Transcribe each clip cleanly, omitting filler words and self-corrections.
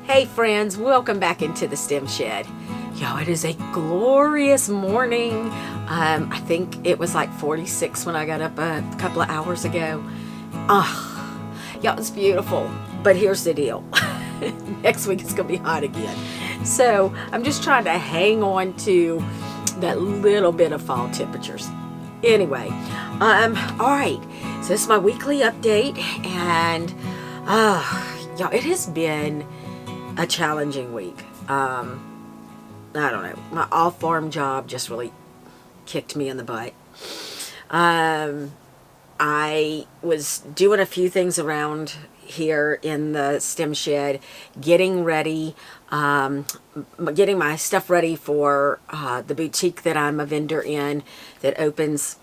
Hey friends, welcome back into the STEM Shed. Yo, it is a glorious morning. I think it was like 46 when I got up a couple of hours ago. Yeah, it's beautiful. But here's the deal. Next week it's going to be hot again. So I'm just trying to hang on to that little bit of fall temperatures. Anyway, all right. So this is my weekly update, and y'all, it has been a challenging week. I don't know. My off-farm job just really kicked me in the butt. I was doing a few things around here in the STEM Shed, getting ready, getting my stuff ready for the boutique that I'm a vendor in that opens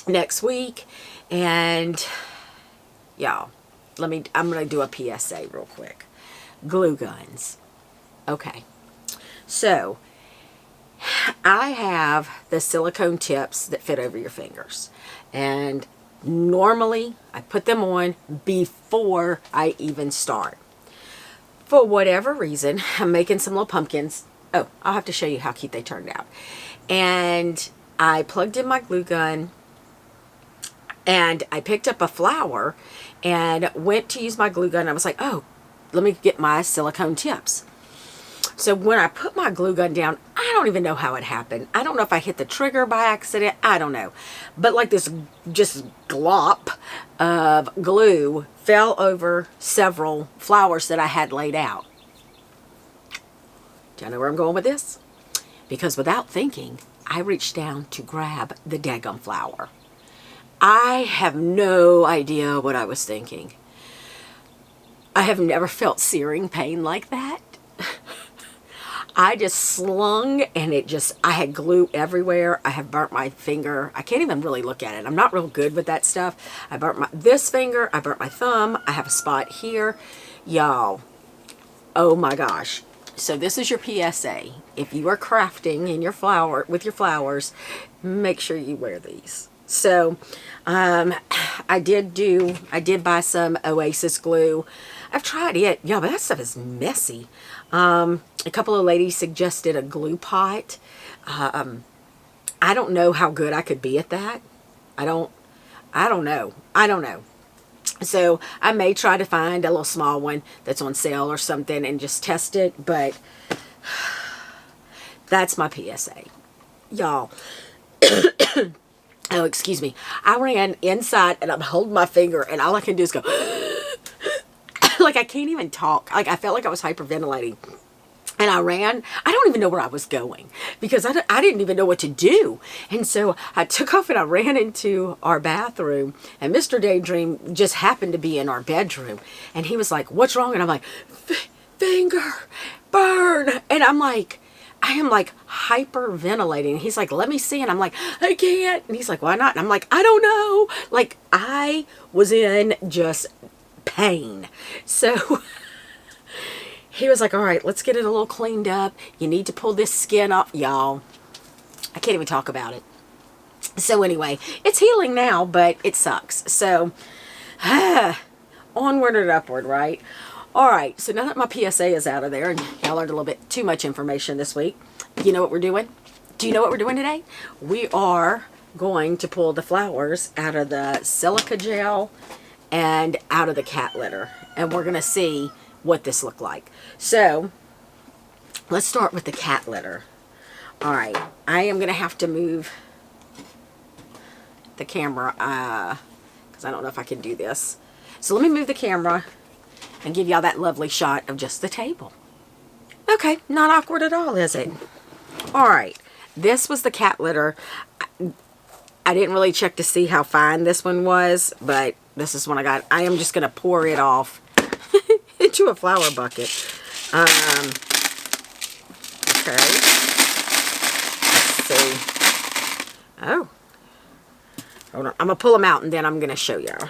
next week. And y'all, I'm going to do a PSA real quick. Glue guns. Okay. So, I have the silicone tips that fit over your fingers. And normally, I put them on before I even start. For whatever reason, I'm making some little pumpkins. Oh, I'll have to show you how cute they turned out. And I plugged in my glue gun, and I picked up a flower and went to use my glue gun. I was like, oh, let me get my silicone tips. So when I put my glue gun down, I don't even know how it happened. I don't know if I hit the trigger by accident. I don't know. But like this just glop of glue fell over several flowers that I had laid out. Do you know where I'm going with this? Because without thinking, I reached down to grab the daggum flower. I have no idea what I was thinking. I have never felt searing pain like that. I just slung, and I had glue everywhere. I have burnt my finger. I can't even really look at it. I'm not real good with that stuff. I burnt this finger. I burnt my thumb. I have a spot here. Y'all, oh my gosh. So this is your PSA. If you are crafting in with your flowers, make sure you wear these. So, I did buy some Oasis glue. I've tried it. Yeah, but that stuff is messy. A couple of ladies suggested a glue pot. I don't know how good I could be at that. I don't know. So I may try to find a little small one that's on sale or something and just test it, but that's my PSA. Y'all. Oh, excuse me. I ran inside and I'm holding my finger, and all I can do is go like I can't even talk. Like I felt like I was hyperventilating. And I ran. I don't even know where I was going because I didn't even know what to do. And so I took off and I ran into our bathroom, and Mr. Daydream just happened to be in our bedroom, and he was like, "What's wrong?" And I'm like, "Finger burn." And I am like hyperventilating. He's like, "Let me see." And I'm like, "I can't." And he's like, "Why not?" And I'm like, "I don't know." Like I was in just pain. So he was like, "All right, let's get it a little cleaned up. You need to pull this skin off." Y'all, I can't even talk about it. So anyway, it's healing now, but it sucks. So onward and upward, right? All right, so now that my PSA is out of there, and y'all learned a little bit too much information this week, you know what we're doing? Do you know what we're doing today? We are going to pull the flowers out of the silica gel and out of the cat litter, and we're going to see what this looked like. So let's start with the cat litter. All right, I am going to have to move the camera because I don't know if I can do this. So let me move the camera and give y'all that lovely shot of just the table. Okay, not awkward at all, is it? All right, this was the cat litter. I didn't really check to see how fine this one was, but this is one I got. I am just going to pour it off into a flower bucket. Okay. Let's see. Oh. Hold on. I'm going to pull them out, and then I'm going to show y'all.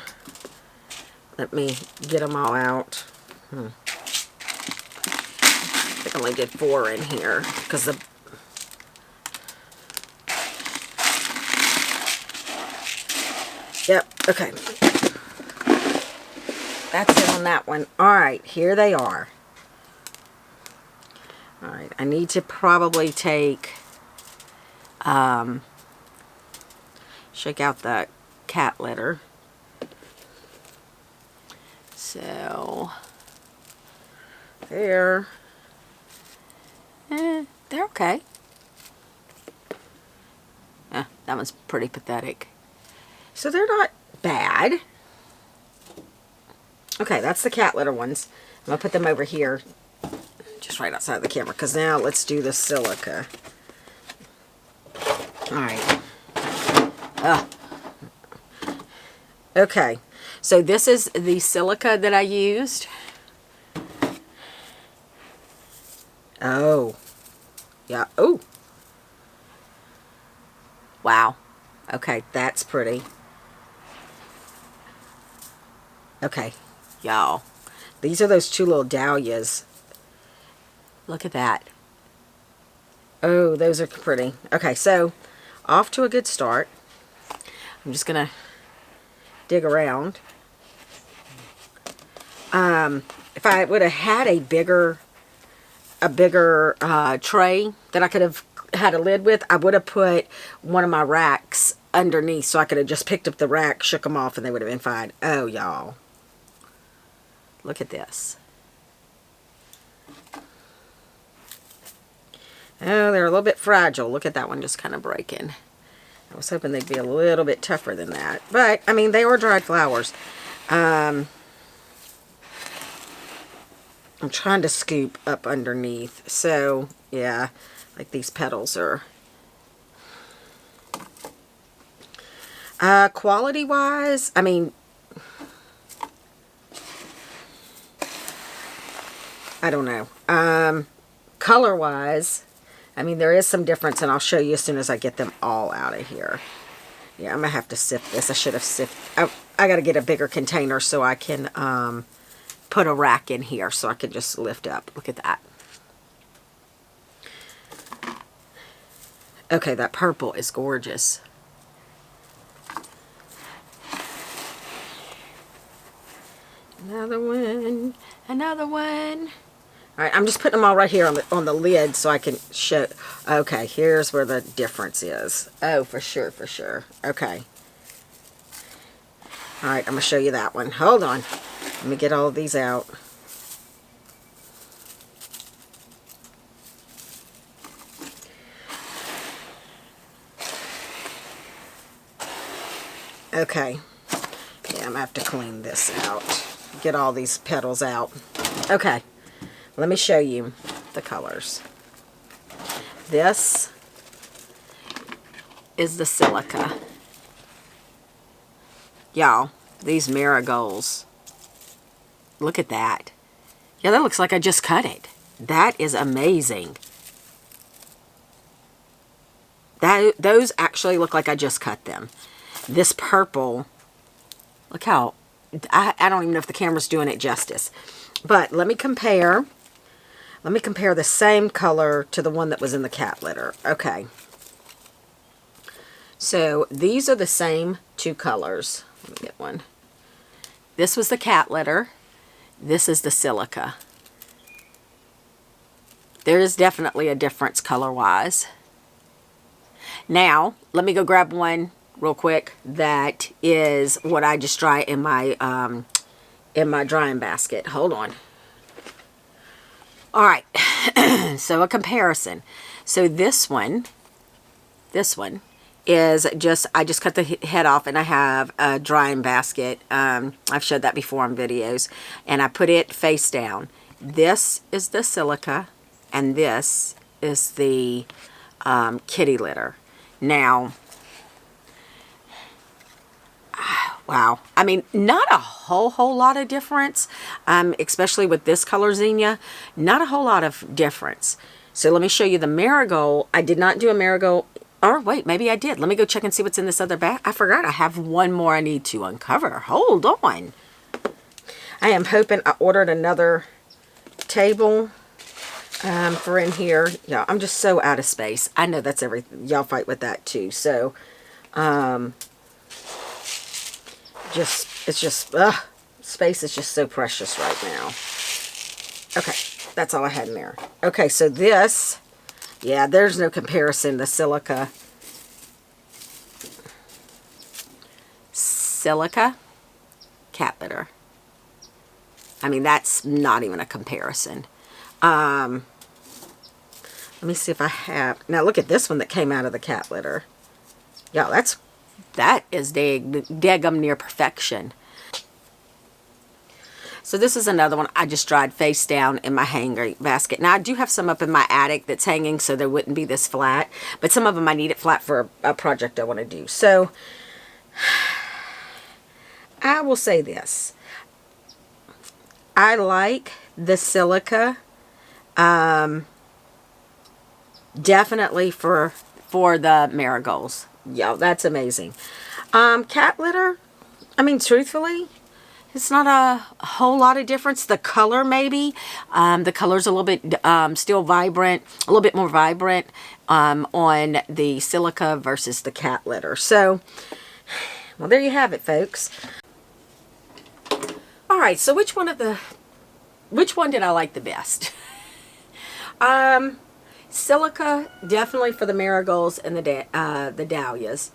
Let me get them all out. I think I only did 4 in here because the... Yep, okay. That's it on that one. All right, here they are. All right, I need to probably take, shake out the cat litter. So, they're okay. That one's pretty pathetic. So they're not bad. Okay, that's the cat litter ones. I'm going to put them over here, just right outside the camera, because now let's do the silica. Alright. Okay, so this is the silica that I used. Oh. Yeah. Oh. Wow. Okay, that's pretty. Okay, y'all. These are those two little dahlias. Look at that. Oh, those are pretty. Okay, so off to a good start. I'm just going to dig around. If I would have had a bigger tray that I could have had a lid with, I would have put one of my racks underneath so I could have just picked up the rack, shook them off, and they would have been fine. Oh, y'all. Look at this. Oh, they're a little bit fragile. Look at that one just kind of breaking. I was hoping they'd be a little bit tougher than that. But, I mean, they are dried flowers. I'm trying to scoop up underneath. So, yeah, like these petals are... quality-wise, I mean... I don't know. Color-wise, I mean, there is some difference, and I'll show you as soon as I get them all out of here. Yeah, I'm going to have to sift this. I should have sifted. I got to get a bigger container so I can put a rack in here so I can just lift up. Look at that. Okay, that purple is gorgeous. Another one. Another one. All right, I'm just putting them all right here on the lid so I can show. Okay, here's where the difference is. Oh, for sure, for sure. Okay. All right, I'm going to show you that one. Hold on. Let me get all of these out. Okay. Yeah, I'm going to have to clean this out. Get all these petals out. Okay. Let me show you the colors. This is the silica. Y'all, these marigolds. Look at that. Yeah, that looks like I just cut it. That is amazing. Those actually look like I just cut them. This purple, look how, I don't even know if the camera's doing it justice. But let me compare. Let me compare the same color to the one that was in the cat litter. Okay. So these are the same two colors. Let me get one. This was the cat litter. This is the silica. There is definitely a difference color-wise. Now, let me go grab one real quick. That is what I just dry in my drying basket. Hold on. All right, so a comparison. So this one is just, I just cut the head off and I have a drying basket. I've showed that before on videos. And I put it face down. This is the silica and this is the kitty litter. Now, wow. I mean, not a whole lot of difference, especially with this color zinnia. Not a whole lot of difference. So let me show you the marigold. I did not do a marigold. Or wait, maybe I did. Let me go check and see what's in this other bag. I forgot I have one more I need to uncover. Hold on. I am hoping I ordered another table for in here. Yeah, I'm just so out of space. I know that's everything. Y'all fight with that too. So, it's just, space is just so precious right now. Okay, that's all I had in there. Okay, so this, yeah, there's no comparison. The Silica cat litter. I mean, that's not even a comparison. Let me see if I have. Now look at this one that came out of the cat litter. Yeah, that is daggum near perfection. So this is another one I just dried face down in my hanger basket. Now I do have some up in my attic that's hanging, so they wouldn't be this flat. But some of them I need it flat for a project I want to do. So I will say this. I like the Silica. Definitely for the marigolds. Yeah, that's amazing. Cat litter, I mean, truthfully, it's not a whole lot of difference. The color, maybe. The color's a little bit still vibrant, a little bit more vibrant on the Silica versus the cat litter. So, well, there you have it, folks. All right, so which one did I like the best? Silica, definitely for the marigolds and the dahlias.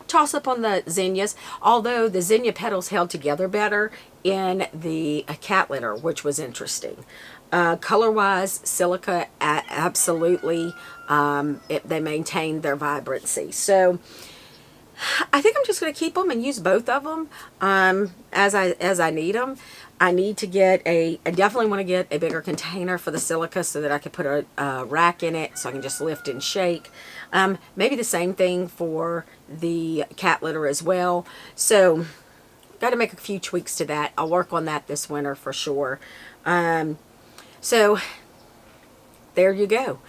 Toss up on the zinnias, although the zinnia petals held together better in the cat litter, which was interesting. Color-wise, Silica, absolutely, they maintained their vibrancy. So I think I'm just going to keep them and use both of them as I need them. I need to get I definitely want to get a bigger container for the Silica so that I can put a rack in it so I can just lift and shake. Maybe the same thing for the cat litter as well. So, got to make a few tweaks to that. I'll work on that this winter for sure. So, there you go.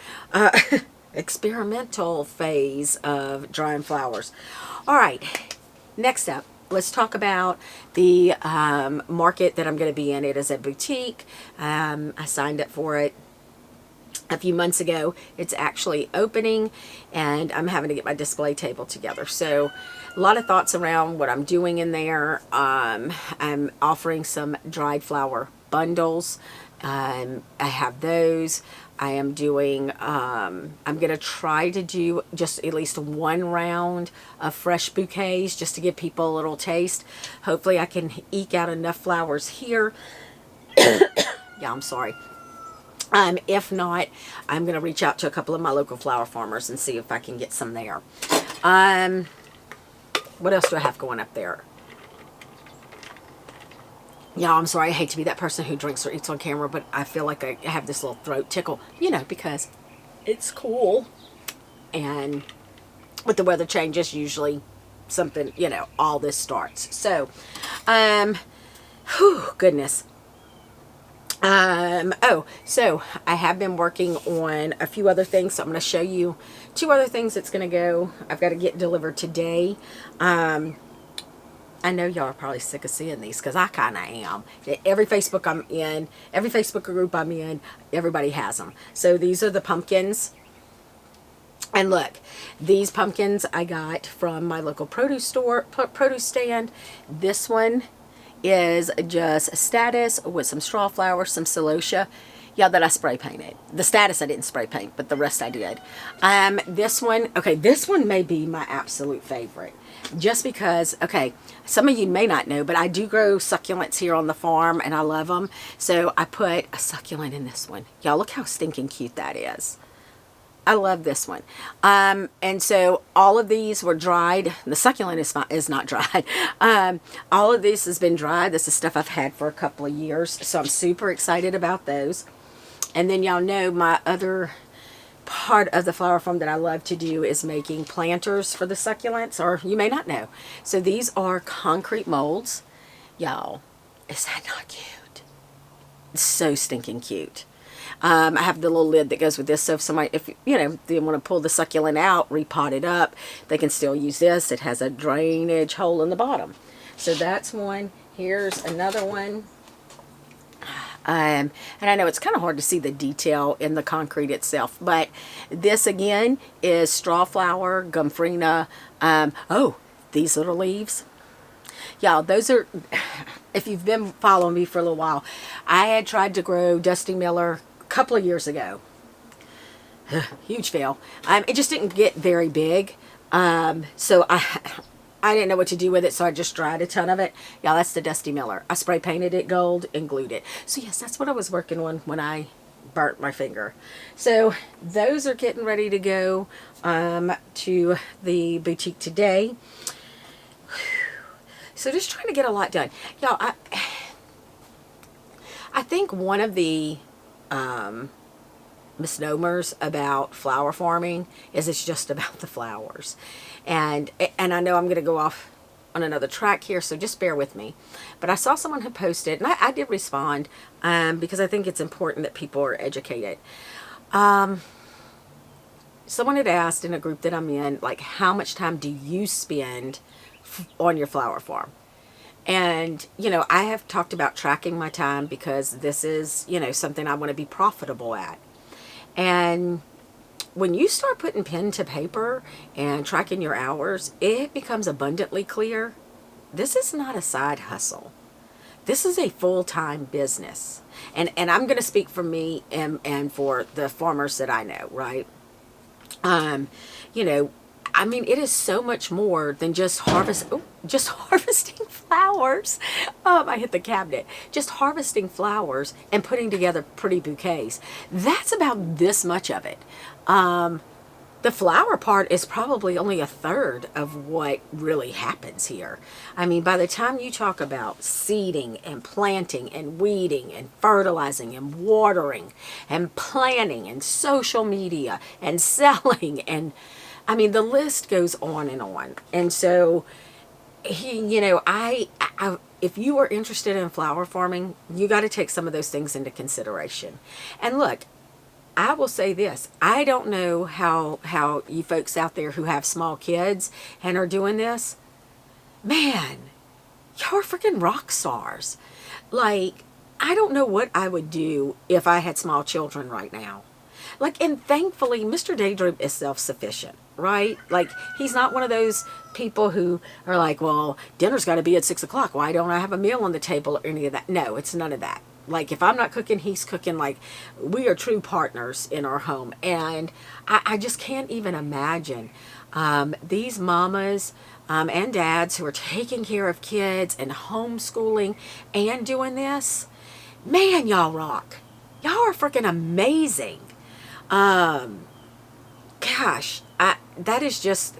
Experimental phase of drying flowers. All right, next up. Let's talk about the market that I'm going to be in. It is a boutique. I signed up for it a few months ago. It's actually opening, and I'm having to get my display table together. So a lot of thoughts around what I'm doing in there. I'm offering some dried flower bundles. I have those. I am doing, I'm going to try to do just at least one round of fresh bouquets just to give people a little taste. Hopefully I can eke out enough flowers here. Yeah, I'm sorry. If not, I'm going to reach out to a couple of my local flower farmers and see if I can get some there. What else do I have going up there? Yeah, I'm sorry. I hate to be that person who drinks or eats on camera, but I feel like I have this little throat tickle, you know, because it's cool. And with the weather changes, usually something, you know, all this starts. So, goodness. So I have been working on a few other things. So I'm going to show you 2 other things that's going to go. I've got to get delivered today. I know y'all are probably sick of seeing these because I kind of am. Every Facebook I'm in, every Facebook group I'm in, everybody has them. So these are the pumpkins. And look, these pumpkins I got from my local produce stand. This one is just status with some straw flowers, some celosia. Yeah, that I spray painted. The status I didn't spray paint, but the rest I did. This one, okay, this one may be my absolute favorite. Just because, okay, some of you may not know, but I do grow succulents here on the farm, and I love them. So I put a succulent in this one. Y'all, look how stinking cute that is. I love this one. And so all of these were dried. The succulent is not dried. All of this has been dried. This is stuff I've had for a couple of years. So I'm super excited about those. And then y'all know my other part of the flower farm that I love to do is making planters for the succulents, or you may not know. So these are concrete molds. Y'all, is that not cute? It's so stinking cute. I have the little lid that goes with this, so if somebody, if you know, they want to pull the succulent out, repot it up, they can still use this. It has a drainage hole in the bottom. So that's one. Here's another one. And I know it's kind of hard to see the detail in the concrete itself, but this again is straw flower, gomphrena. Oh, these little leaves. Y'all, those are, if you've been following me for a little while, I had tried to grow Dusty Miller a couple of years ago. Huge fail. It just didn't get very big. So I didn't know what to do with it, so I just dried a ton of it. Y'all, that's the Dusty Miller. I spray painted it gold and glued it. So yes, that's what I was working on when I burnt my finger. So those are getting ready to go to the boutique today. So just trying to get a lot done. Y'all, I think one of the misnomers about flower farming is it's just about the flowers. And I know I'm going to go off on another track here, so just bear with me. But I saw someone who posted, and I did respond because I think it's important that people are educated. Someone had asked in a group that I'm in, like, how much time do you spend on your flower farm? And, you know, I have talked about tracking my time because this is, you know, something I want to be profitable at. And when you start putting pen to paper and tracking your hours, it becomes abundantly clear. This is not a side hustle. This is a full-time business. And I'm going to speak for me and for the farmers that I know, right? You know, I mean, it is so much more than just harvesting flowers. I hit the cabinet. Just harvesting flowers and putting together pretty bouquets. That's about this much of it. The flower part is probably only a third of what really happens here. I mean, by the time you talk about seeding and planting and weeding and fertilizing and watering and planning and social media and selling, and I mean, the list goes on and on. And so, you know, if you are interested in flower farming, you got to take some of those things into consideration. And look, I will say this. I don't know how you folks out there who have small kids and are doing this, man, y'all are freaking rock stars. Like, I don't know what I would do if I had small children right now. Like, and thankfully, Mr. Daydream is self-sufficient, right? Like, he's not one of those people who are like, well, dinner's got to be at 6 o'clock. Why don't I have a meal on the table or any of that? No, it's none of that. Like, if I'm not cooking, he's cooking. Like, we are true partners in our home. And I just can't even imagine these mamas and dads who are taking care of kids and homeschooling and doing this. Man, y'all rock. Y'all are freaking amazing. Gosh, that is just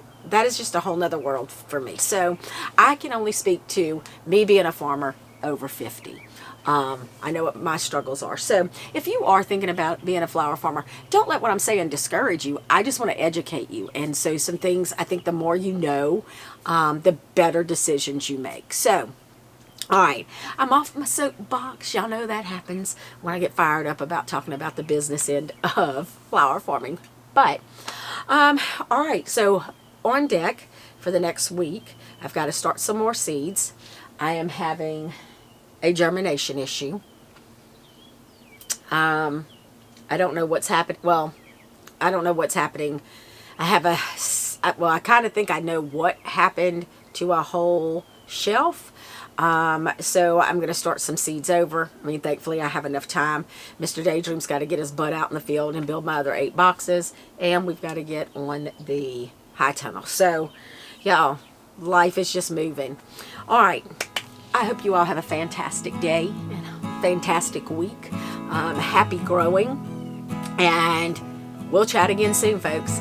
a whole nother world for me. So I can only speak to me being a farmer over 50. I know what my struggles are. So if you are thinking about being a flower farmer, don't let what I'm saying discourage you. I just want to educate you. And so some things, I think the more you know, the better decisions you make. So, all right, I'm off my soapbox. Y'all know that happens when I get fired up about talking about the business end of flower farming. But, all right, so on deck for the next week, I've got to start some more seeds. I am having a germination issue. I don't know what's happened. Well, I don't know what's happening. I kind of think I know what happened to a whole shelf. So I'm going to start some seeds over. I mean, thankfully I have enough time. Mr. Daydream's got to get his butt out in the field and build my other 8 boxes. And we've got to get on the high tunnel. So, y'all, life is just moving. All right. I hope you all have a fantastic day and a fantastic week. Happy growing. And we'll chat again soon, folks.